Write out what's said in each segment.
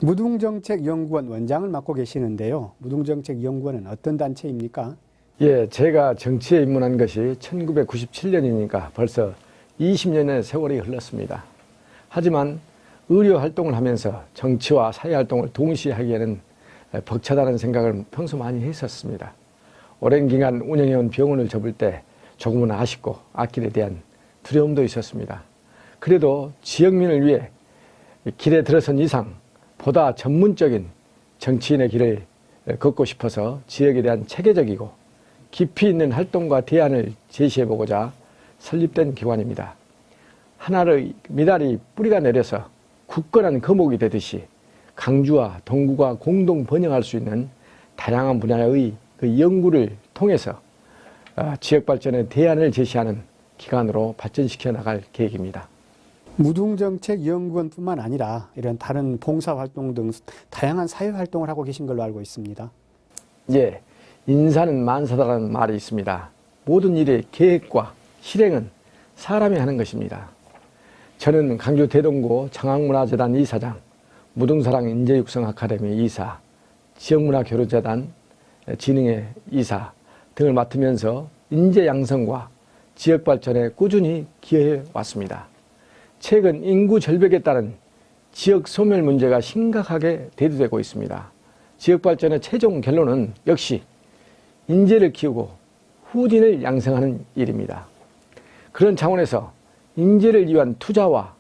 무등정책연구원 원장을 맡고 계시는데요. 무등정책연구원은 어떤 단체입니까? 예, 제가 정치에 입문한 것이 1997년이니까 벌써 20년의 세월이 흘렀습니다. 하지만 의료 활동을 하면서 정치와 사회 활동을 동시에 하기에는 벅차다는 생각을 평소 많이 했었습니다. 오랜 기간 운영해온 병원을 접을 때 조금은 아쉽고 앞길에 대한 두려움도 있었습니다. 그래도 지역민을 위해 길에 들어선 이상 보다 전문적인 정치인의 길을 걷고 싶어서 지역에 대한 체계적이고 깊이 있는 활동과 대안을 제시해보고자 설립된 기관입니다. 하나의 미달이 뿌리가 내려서 굳건한 거목이 되듯이 강주와 동구가 공동 번영할 수 있는 다양한 분야의 그 연구를 통해서 지역 발전의 대안을 제시하는 기관으로 발전시켜 나갈 계획입니다. 무등정책연구원뿐만 아니라 이런 다른 봉사활동 등 다양한 사회활동을 하고 계신 걸로 알고 있습니다. 예, 인사는 만사다라는 말이 있습니다. 모든 일의 계획과 실행은 사람이 하는 것입니다. 저는 강주 대동구 장학문화재단 이사장, 무등사랑 인재육성 아카데미 이사, 지역문화교류재단 진흥회 이사 등을 맡으면서 인재 양성과 지역 발전에 꾸준히 기여해 왔습니다. 최근 인구 절벽에 따른 지역 소멸 문제가 심각하게 대두되고 있습니다. 지역 발전의 최종 결론은 역시 인재를 키우고 후진을 양성하는 일입니다. 그런 차원에서 인재를 위한 투자와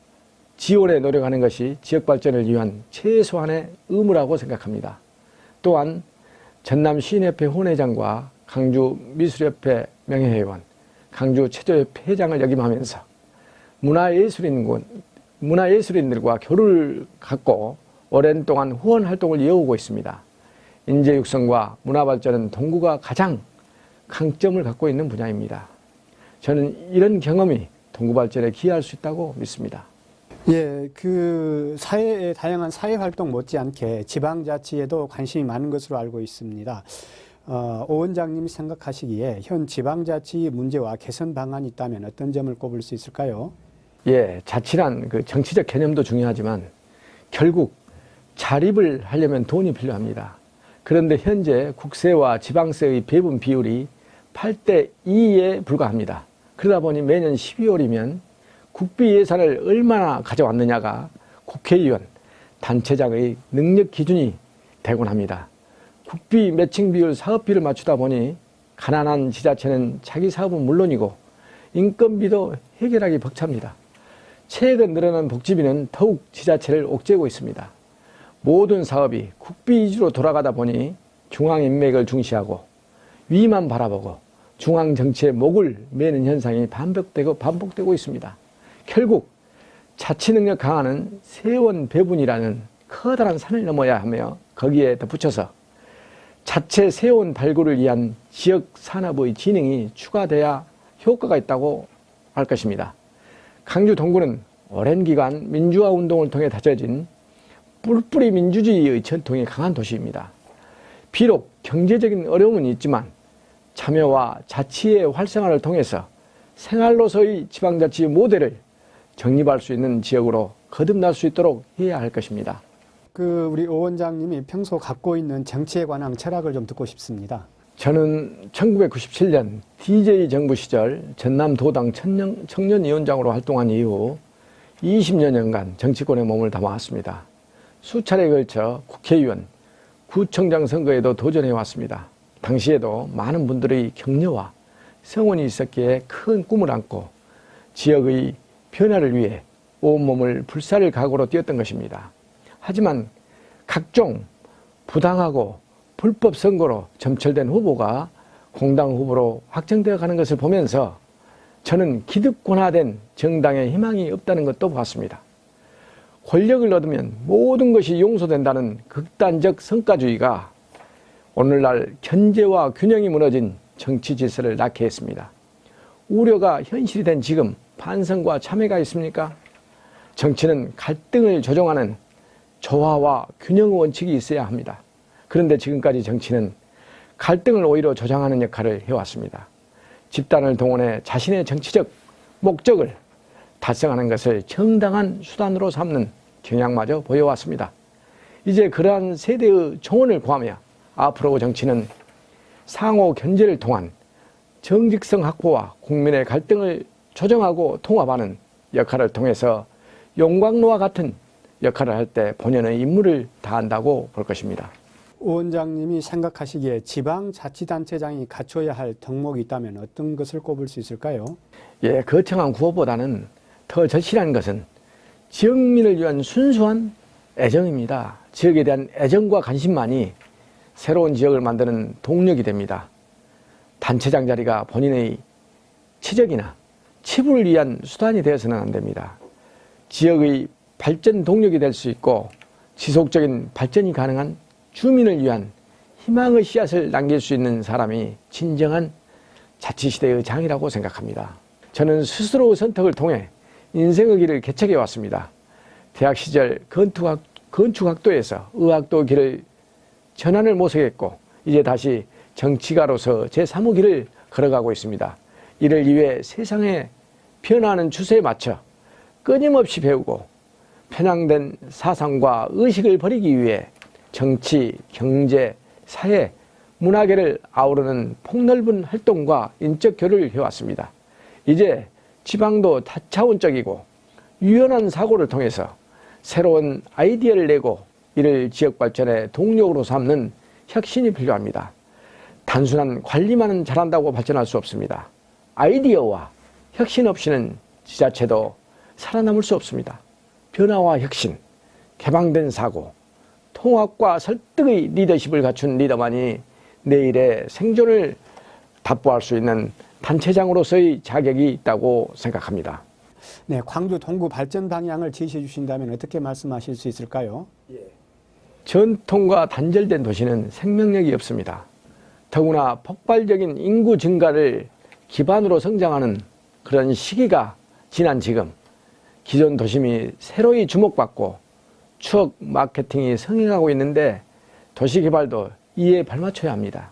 지원에 노력하는 것이 지역 발전을 위한 최소한의 의무라고 생각합니다. 또한 전남시인협회 혼회장과 강주미술협회 명예회원, 강주체조협회 회장을 역임하면서 문화예술인들과 교류를 갖고 오랜 동안 후원 활동을 이어오고 있습니다. 인재 육성과 문화 발전은 동구가 가장 강점을 갖고 있는 분야입니다. 저는 이런 경험이 동구 발전에 기여할 수 있다고 믿습니다. 예, 그 사회의 다양한 사회 활동 못지않게 지방자치에도 관심이 많은 것으로 알고 있습니다. 오 원장님이 생각하시기에 현 지방자치 문제와 개선 방안이 있다면 어떤 점을 꼽을 수 있을까요? 예, 자치란 그 정치적 개념도 중요하지만 결국 자립을 하려면 돈이 필요합니다. 그런데 현재 국세와 지방세의 배분 비율이 8대 2에 불과합니다. 그러다 보니 매년 12월이면 국비 예산을 얼마나 가져왔느냐가 국회의원, 단체장의 능력 기준이 되곤 합니다. 국비 매칭 비율 사업비를 맞추다 보니 가난한 지자체는 자기 사업은 물론이고 인건비도 해결하기 벅찹니다. 최근 늘어난 복지비는 더욱 지자체를 옥죄고 있습니다. 모든 사업이 국비 위주로 돌아가다 보니 중앙인맥을 중시하고 위만 바라보고 중앙정치의 목을 매는 현상이 반복되고 있습니다. 결국 자치능력 강화는 세원 배분이라는 커다란 산을 넘어야 하며 거기에 덧붙여서 자체 세원 발굴을 위한 지역 산업의 진흥이 추가돼야 효과가 있다고 할 것입니다. 강주 동구는 오랜 기간 민주화 운동을 통해 다져진 뿔뿔이 민주주의의 전통이 강한 도시입니다. 비록 경제적인 어려움은 있지만 참여와 자치의 활성화를 통해서 생활로서의 지방자치 모델을 정립할 수 있는 지역으로 거듭날 수 있도록 해야 할 것입니다. 우리 오 원장님이 평소 갖고 있는 정치에 관한 철학을 좀 듣고 싶습니다. 저는 1997년 DJ 정부 시절 전남도당 청년위원장으로 활동한 이후 20여년간 정치권에 몸을 담아왔습니다. 수차례에 걸쳐 국회의원, 구청장 선거에도 도전해왔습니다. 당시에도 많은 분들의 격려와 성원이 있었기에 큰 꿈을 안고 지역의 변화를 위해 온몸을 불사를 각오로 뛰었던 것입니다. 하지만 각종 부당하고 불법 선거로 점철된 후보가 공당 후보로 확정되어 가는 것을 보면서 저는 기득권화된 정당에 희망이 없다는 것도 보았습니다. 권력을 얻으면 모든 것이 용서된다는 극단적 성과주의가 오늘날 견제와 균형이 무너진 정치 질서를 낳게 했습니다. 우려가 현실이 된 지금 반성과 참회가 있습니까? 정치는 갈등을 조정하는 조화와 균형의 원칙이 있어야 합니다. 그런데 지금까지 정치는 갈등을 오히려 조장하는 역할을 해왔습니다. 집단을 동원해 자신의 정치적 목적을 달성하는 것을 정당한 수단으로 삼는 경향마저 보여왔습니다. 이제 그러한 세대의 총원을 구하며 앞으로 정치는 상호 견제를 통한 정직성 확보와 국민의 갈등을 조정하고 통합하는 역할을 통해서 용광로와 같은 역할을 할 때 본연의 임무를 다한다고 볼 것입니다. 오 원장님이 생각하시기에 지방자치단체장이 갖춰야 할 덕목이 있다면 어떤 것을 꼽을 수 있을까요? 예, 거창한 구호보다는 더 절실한 것은 지역민을 위한 순수한 애정입니다. 지역에 대한 애정과 관심만이 새로운 지역을 만드는 동력이 됩니다. 단체장 자리가 본인의 치적이나 치부를 위한 수단이 되어서는 안 됩니다. 지역의 발전 동력이 될 수 있고 지속적인 발전이 가능한 주민을 위한 희망의 씨앗을 남길 수 있는 사람이 진정한 자치시대의 장이라고 생각합니다. 저는 스스로의 선택을 통해 인생의 길을 개척해 왔습니다. 대학 시절 건축학도에서 의학도 길을 전환을 모색했고 이제 다시 정치가로서 제3의 길을 걸어가고 있습니다. 이를 위해 세상의 변화하는 추세에 맞춰 끊임없이 배우고 편향된 사상과 의식을 버리기 위해 정치, 경제, 사회, 문화계를 아우르는 폭넓은 활동과 인적 교류를 해왔습니다. 이제 지방도 다차원적이고 유연한 사고를 통해서 새로운 아이디어를 내고 이를 지역 발전의 동력으로 삼는 혁신이 필요합니다. 단순한 관리만은 잘한다고 발전할 수 없습니다. 아이디어와 혁신 없이는 지자체도 살아남을 수 없습니다. 변화와 혁신, 개방된 사고, 통합과 설득의 리더십을 갖춘 리더만이 내일의 생존을 답보할 수 있는 단체장으로서의 자격이 있다고 생각합니다. 네, 광주 동구 발전 방향을 제시해 주신다면 어떻게 말씀하실 수 있을까요? 전통과 단절된 도시는 생명력이 없습니다. 더구나 폭발적인 인구 증가를 기반으로 성장하는 그런 시기가 지난 지금 기존 도심이 새로이 주목받고 추억 마케팅이 성행하고 있는데 도시개발도 이에 발맞춰야 합니다.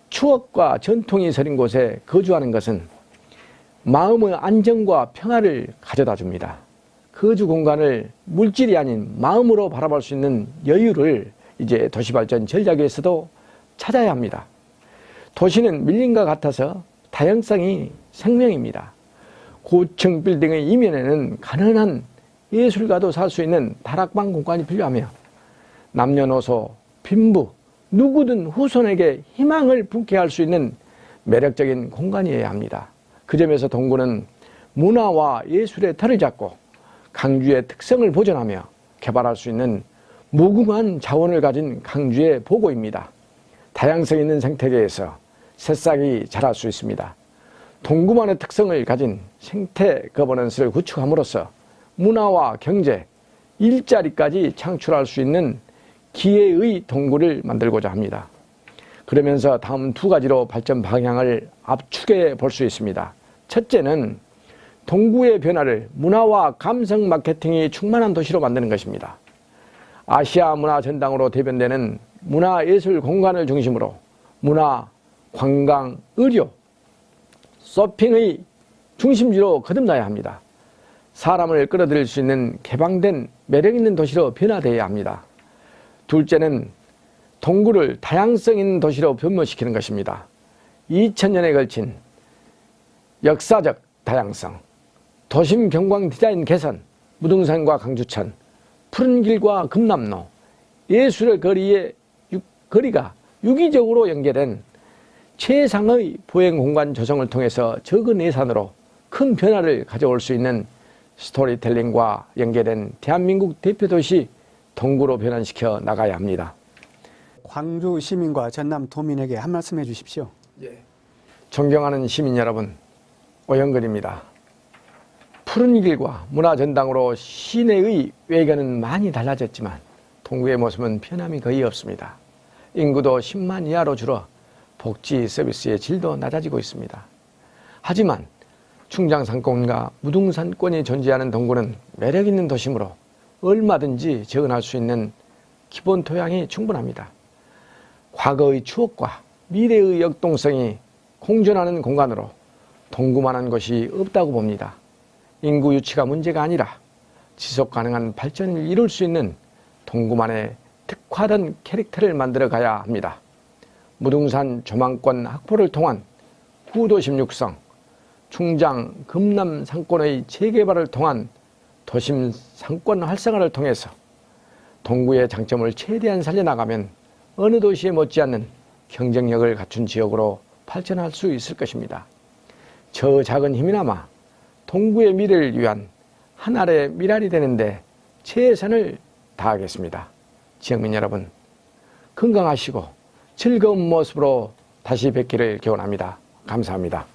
추억과 전통이 서린 곳에 거주하는 것은 마음의 안정과 평화를 가져다 줍니다. 거주 공간을 물질이 아닌 마음으로 바라볼 수 있는 여유를 이제 도시발전 전략에서도 찾아야 합니다. 도시는 밀림과 같아서 다양성이 생명입니다. 고층 빌딩의 이면에는 가난한 예술가도 살 수 있는 다락방 공간이 필요하며 남녀노소, 빈부, 누구든 후손에게 희망을 불케할 수 있는 매력적인 공간이어야 합니다. 그 점에서 동구는 문화와 예술의 틀을 잡고 강주의 특성을 보존하며 개발할 수 있는 무궁한 자원을 가진 강주의 보고입니다. 다양성 있는 생태계에서 새싹이 자랄 수 있습니다. 동구만의 특성을 가진 생태 거버넌스를 구축함으로써 문화와 경제, 일자리까지 창출할 수 있는 기회의 동구를 만들고자 합니다. 그러면서 다음 두 가지로 발전 방향을 압축해 볼 수 있습니다. 첫째는 동구의 변화를 문화와 감성 마케팅이 충만한 도시로 만드는 것입니다. 아시아 문화 전당으로 대변되는 문화예술 공간을 중심으로 문화, 관광, 의료, 쇼핑의 중심지로 거듭나야 합니다. 사람을 끌어들일 수 있는 개방된 매력있는 도시로 변화되어야 합니다. 둘째는 동구를 다양성 있는 도시로 변모시키는 것입니다. 2000년에 걸친 역사적 다양성, 도심 경광 디자인 개선, 무등산과 강주천, 푸른 길과 금남로, 예술의 거리가 유기적으로 연결된 최상의 보행 공간 조성을 통해서 적은 예산으로 큰 변화를 가져올 수 있는 스토리텔링과 연계된 대한민국 대표도시 동구로 변환시켜 나가야 합니다. 광주 시민과 전남 도민에게 한 말씀 해주십시오. 존경하는 시민 여러분, 오영근입니다. 푸른 길과 문화전당으로 시내의 외견은 많이 달라졌지만 동구의 모습은 변함이 거의 없습니다. 인구도 10만 이하로 줄어 복지 서비스의 질도 낮아지고 있습니다. 하지만 충장상권과 무등산권이 존재하는 동구는 매력있는 도심으로 얼마든지 재건할 수 있는 기본 토양이 충분합니다. 과거의 추억과 미래의 역동성이 공존하는 공간으로 동구만한 곳이 없다고 봅니다. 인구 유치가 문제가 아니라 지속 가능한 발전을 이룰 수 있는 동구만의 특화된 캐릭터를 만들어 가야 합니다. 무등산 조망권 확보를 통한 구도심 육성, 충장, 금남 상권의 재개발을 통한 도심 상권 활성화를 통해서 동구의 장점을 최대한 살려나가면 어느 도시에 못지않는 경쟁력을 갖춘 지역으로 발전할 수 있을 것입니다. 저 작은 힘이나마 동구의 미래를 위한 하나의 미랄이 되는데 최선을 다하겠습니다. 지역민 여러분, 건강하시고 즐거운 모습으로 다시 뵙기를 기원합니다. 감사합니다.